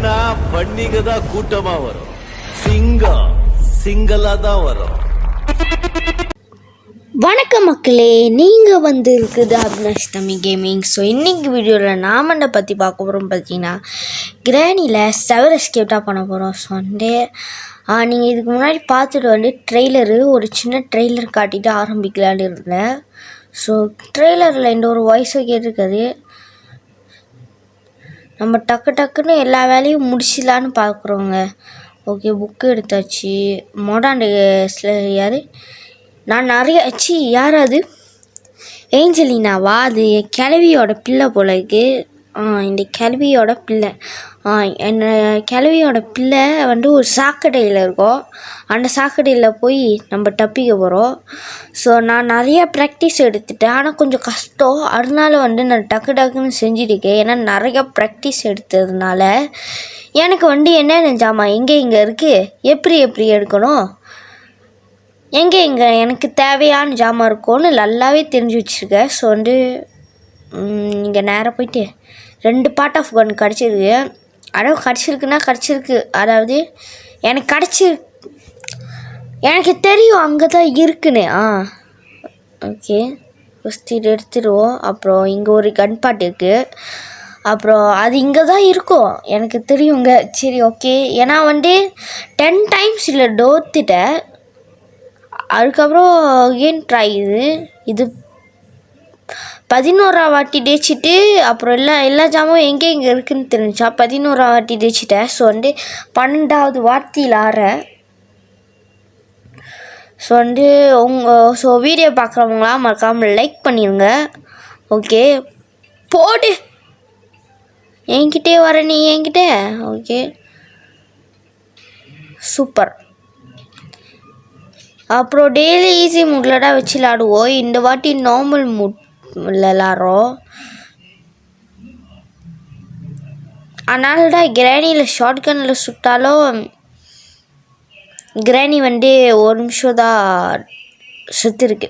இல்லனா பன்னிக தான் கூட்டமா வரும். சிங்கம் சிங்கலா தான் வரும். வணக்கம் மக்களே, நீங்கள் வந்து இருக்குது அபினாஷ்டமி கேமிங். ஸோ இன்றைக்கி வீடியோவில் நாம் என்ன பற்றி பார்க்க போகிறோம் பார்த்தீங்கன்னா, கிரானியில் செவர் எஸ்கேப்டாக பண்ண போகிறோம். ஸோ வந்து நீங்கள் இதுக்கு முன்னாடி பார்த்துட்டு வந்து ட்ரெய்லரு ஒரு சின்ன ட்ரெய்லர் காட்டிட்டு ஆரம்பிக்கலான்னு இருந்தேன். ஸோ ட்ரெய்லரில் இந்த ஒரு வாய்ஸை கேட்டிருக்காது. நம்ம டக்குன்னு எல்லா வேலையும் முடிச்சிடலான்னு பார்க்குறோங்க. ஓகே, புக்கு எடுத்தாச்சு. மோடாண்டு யார் நான் நிறைய யார் அது? ஏஞ்சலினாவா? அது கிழவியோட பிள்ளை போல இருக்கு. இந்த கிழவியோட பிள்ளை என்ன கிழவியோட பிள்ளை வந்து ஒரு சாக்கடையில் இருக்கும். அந்த சாக்கடையில் போய் நம்ம தப்பிக்க போகிறோம். ஸோ நான் நிறையா ப்ராக்டிஸ் எடுத்துட்டேன், ஆனால் கொஞ்சம் கஷ்டம். அதனால வந்து நான் டக்குன்னு செஞ்சுருக்கேன். ஏன்னா நிறையா ப்ராக்டிஸ் எடுத்ததுனால எனக்கு வந்து என்னென்ன ஜாமான் எங்கே இருக்குது, எப்படி எடுக்கணும், எங்கே எனக்கு தேவையான ஜாமான் இருக்கும்னு நல்லாவே தெரிஞ்சு வச்சுருக்கேன். ஸோ வந்து இங்கே நேராக போயிட்டு 2 பார்ட் ஆஃப் கன் கிடச்சிருக்கு. அதாவது கிடச்சிருக்கு, அதாவது எனக்கு தெரியும் அங்கே தான் இருக்குன்னு. ஓகே, ஃபஸ்ட்டு இது எடுத்துடுவோம். அப்புறம் இங்கே ஒரு கன் பார்ட் இருக்குது. அப்புறம் அது இங்கே தான் இருக்கும், எனக்கு தெரியுங்க. சரி, ஓகே. ஏன்னா வந்து 10 டைம்ஸ் இல்லை தோத்துட்டேன். அதுக்கப்புறம் அகெயின் ட்ரை. இது 11ஆம் வாட்டி தேய்ச்சிட்டு அப்புறம் எல்லா ஜாமும் எங்கே இருக்குதுன்னு தெரிஞ்சா 11ஆம் வாட்டி தேய்ச்சிட்டேன். ஸோ வந்து 12ஆவது வாட்டியில் ஆறேன். ஸோ வந்து ஸோ வீடியோ பார்க்குறவங்களாம் மறக்காமல் லைக் பண்ணிடுங்க. ஓகே, போடு என்கிட்டே வர நீ என்கிட்ட. Okay, super. அப்புறம் டெய்லி ஈஸி மூட்லடா வச்சு விளாடுவோம். இந்த வாட்டி நார்மல் மூட் விளாட்றோம். அதனால தான் கிரானியில் ஷார்ட் கன்னில் சுட்டாலும் கிரானி வந்து 1 நிமிஷம் தான் சுற்றிருக்கு.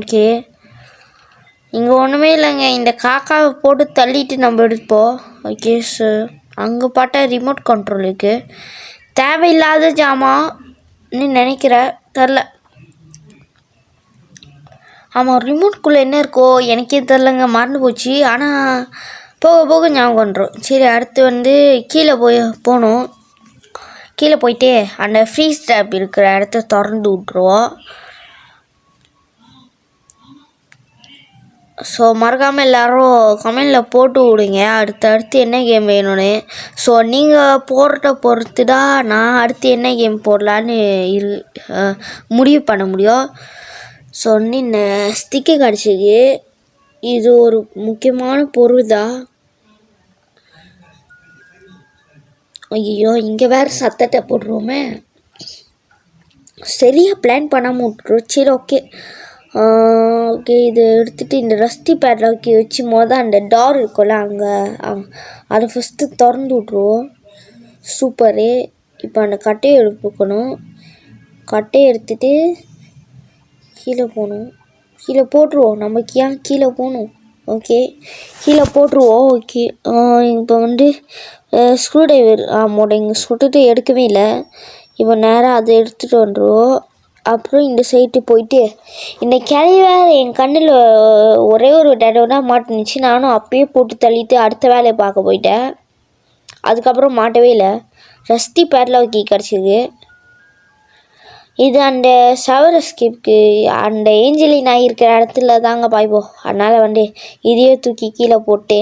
ஓகே, இங்கே ஒன்றுமே இல்லைங்க. இந்த காக்காவை போட்டு தள்ளிட்டு நம்ம எடுப்போம். ஓகே, ஸோ அங்கே பார்த்தா ரிமோட் கண்ட்ரோல் இருக்குது. தேவையில்லாத ஜாமான்னு நினைக்கிறேன், தெரில. ஆமாம், ரிமோட்குள்ளே என்ன இருக்கோ எனக்கே தெரிலங்க, மறந்து போச்சு. ஆனால் போக ஞாபகம் வந்துடும். சரி, அடுத்து வந்து கீழே போகணும். கீழே போயிட்டு அந்த ஃப்ரீஸ் ட்ராப் இருக்கிற இடத்த திறந்து விட்ருவோம். ஸோ மறக்காமல் எல்லோரும் கமெண்டில் போட்டு விடுங்க அடுத்து என்ன கேம் வேணும்னு. ஸோ நீங்கள் போடுறத பொறுத்து தான் நான் அடுத்து என்ன கேம் போடலான்னு முடிவு பண்ண முடியும். ஸோ வந்து ஸ்டிக்கு கிடச்சிது. இது ஒரு முக்கியமான பொருள் தான். ஐயோ, இங்கே வேறு சத்தத்தை போட்டுருவோமே. சரியாக பிளான் பண்ணாமல் விட்டுருவோம். சரி, ஓகே. இது எடுத்துகிட்டு இந்த ரஸ்டி பேட்லாக்கி வச்சு அந்த டார் இருக்கும்ல அங்கே அதை ஃபஸ்ட்டு திறந்து விட்ருவோம். சூப்பரு. இப்போ அந்த கட்டையை எடுத்துக்கணும். கட்டையை எடுத்துகிட்டு கீழே போட்டுருவோம். நமக்கு ஏன் கீழே போகணும்? ஓகே, கீழே போட்டுருவோம். ஓகே, இப்போ வந்து ஸ்க்ரூ ட்ரைவர் இங்கே சுட்டுட்டு எடுக்கவே இல்லை. இப்போ நேராக அதை எடுத்துகிட்டு வந்துடுவோம். அப்புறம் இந்த சைட்டு போயிட்டு இந்த கிளை வேறு என் கண்ணில் ஒரே ஒரு தடவை தான் மாட்டுனுச்சு. நானும் அப்பயே போட்டு தள்ளிட்டு அடுத்த வேலையை பார்க்க போயிட்டேன். அதுக்கப்புறம் மாட்டவே இல்லை. ரஸ்டி பேட்லாக்கி கிடச்சிது. இது அந்த செவர் எஸ்கேப்க்கு அந்த ஏஞ்சலினா இருக்கிற இடத்துல தாங்க பாய்ப்போம். அதனால் வந்து இதையே தூக்கி கீழே போட்டு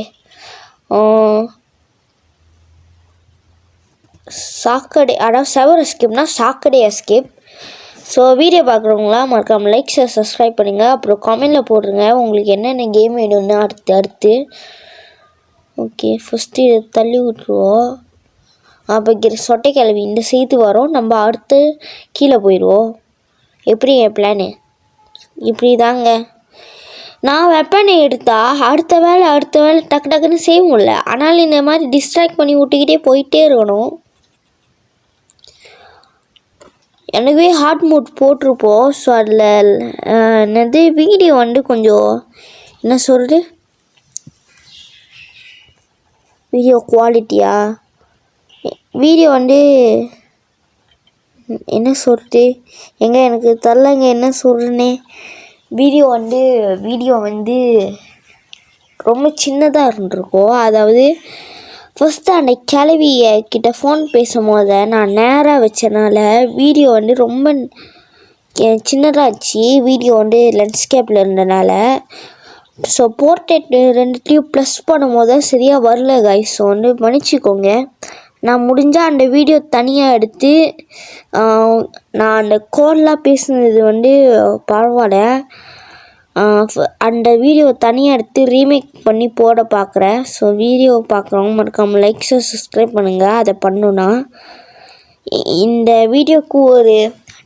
சாக்கடை, அதாவது செவர் எஸ்கேப்னால் சாக்கடை எஸ்கேப். ஸோ வீடியோ பார்க்குறவங்களாம் மறக்காமல் லைக் ஷேர் சப்ஸ்கிரைப் பண்ணுங்கள். அப்புறம் கமெண்டில் போடுங்க உங்களுக்கு என்னென்ன கேம் வேணும்னு அடுத்து. ஓகே, ஃபஸ்ட்டு இதை தள்ளி விட்ருவோம். அப்போ சொட்டை கிளவி இந்த சைத்து வரும். நம்ம அடுத்து கீழே போயிடுவோம். எப்படி என் பிளானு? இப்படி தாங்க. நான் வெப்பனை எடுத்தால் அடுத்த வேலை டக்குன்னு செய்ய முடியல. ஆனால் இந்த மாதிரி டிஸ்ட்ராக்ட் பண்ணி விட்டுக்கிட்டே போயிட்டே இருக்கணும். எனவே ஹார்ட் மோட் போட்டிருப்போம். ஸோ அதில் என்னது வீடியோ வந்து கொஞ்சம் என்ன சொல்கிறது வீடியோ குவாலிட்டியா, வீடியோ வந்து என்ன சொல்கிறது எனக்கு தெரிலங்க என்ன சொல்கிறேன்னே. வீடியோ வந்து ரொம்ப சின்னதாக இருந்திருக்கும். அதாவது ஃபஸ்ட்டு அந்த கிளவிய கிட்ட ஃபோன் பேசும்போது நான் நேராக வச்சனால வீடியோ வந்து ரொம்ப சின்னதாச்சு. வீடியோ வந்து லென்ஸ்கேப்பில் இருந்தனால. ஸோ போர்ட்ரேட் ரெண்டுத்தையும் ப்ளஸ் பண்ணும்போது தான் சரியாக வரல கைஸ். ஸோ வந்து மன்னிச்சிக்கோங்க. நான் முடிஞ்சால் அந்த வீடியோ தனியாக எடுத்து நான் அந்த கோல்லாம் பேசுனது வந்து பரவாயில்ல, அந்த வீடியோ தனியாக எடுத்து ரீமேக் பண்ணி போட பார்க்குறேன். ஸோ வீடியோ பார்க்குறவங்க மறக்காமல் லைக்ஸை சப்ஸ்கிரைப் பண்ணுங்கள். அதை பண்ணணுன்னா இந்த வீடியோவுக்கு ஒரு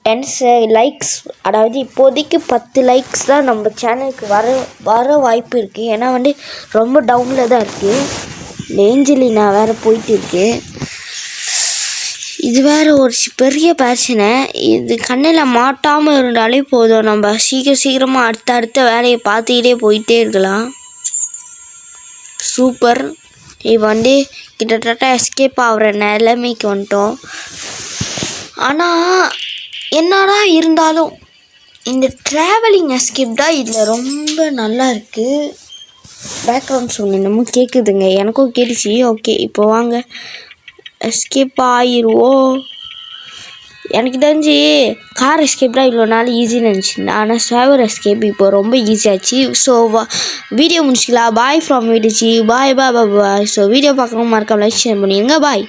10 லைக்ஸ், அதாவது இப்போதைக்கு 10 லைக்ஸ் தான் நம்ம சேனலுக்கு வர வாய்ப்பு இருக்குது. ஏன்னா வந்து ரொம்ப டவுனில் தான் இருக்குது. ஏஞ்சலினா வேறு போயிட்டு இருக்கு. இது வேறு ஒரு பெரிய பிரச்சனை. இது கண்ணில் மாட்டாமல் இருந்தாலே போதும், நம்ம சீக்கிரமாக அடுத்த வேலையை பார்த்துக்கிட்டே போயிட்டே இருக்கலாம். சூப்பர். இது வந்து கிட்டத்தட்ட எஸ்கேப் ஆகிற நிலைமைக்கு வந்துட்டோம். ஆனால் என்னடா இருந்தாலும் இந்த ட்ராவலிங் எஸ்கேப் தான் இதில் ரொம்ப நல்லா இருக்குது. பேக்ரவுண்ட் சவுண்ட் என்னமோ கேட்குதுங்க, எனக்கும் கேட்டுச்சு. ஓகே, இப்போ வாங்க எஸ்கேப் ஆகிடுவோம். எனக்கு தெரிஞ்சு கார் எஸ்கேப் தான் இவ்வளோ நாள் ஈஸின்னு நினச்சிருந்தேன். ஆனால் சர்வர் எஸ்கேப் இப்போ ரொம்ப ஈஸியாச்சு. ஸோ வீடியோ முடிச்சிக்கலாம். பாய் ஃப்ரம் வீடியோச்சி. பாய். ஸோ வீடியோ பார்க்கணும் மறக்காம லைக் ஷேர் பண்ணிடுங்க. பாய்.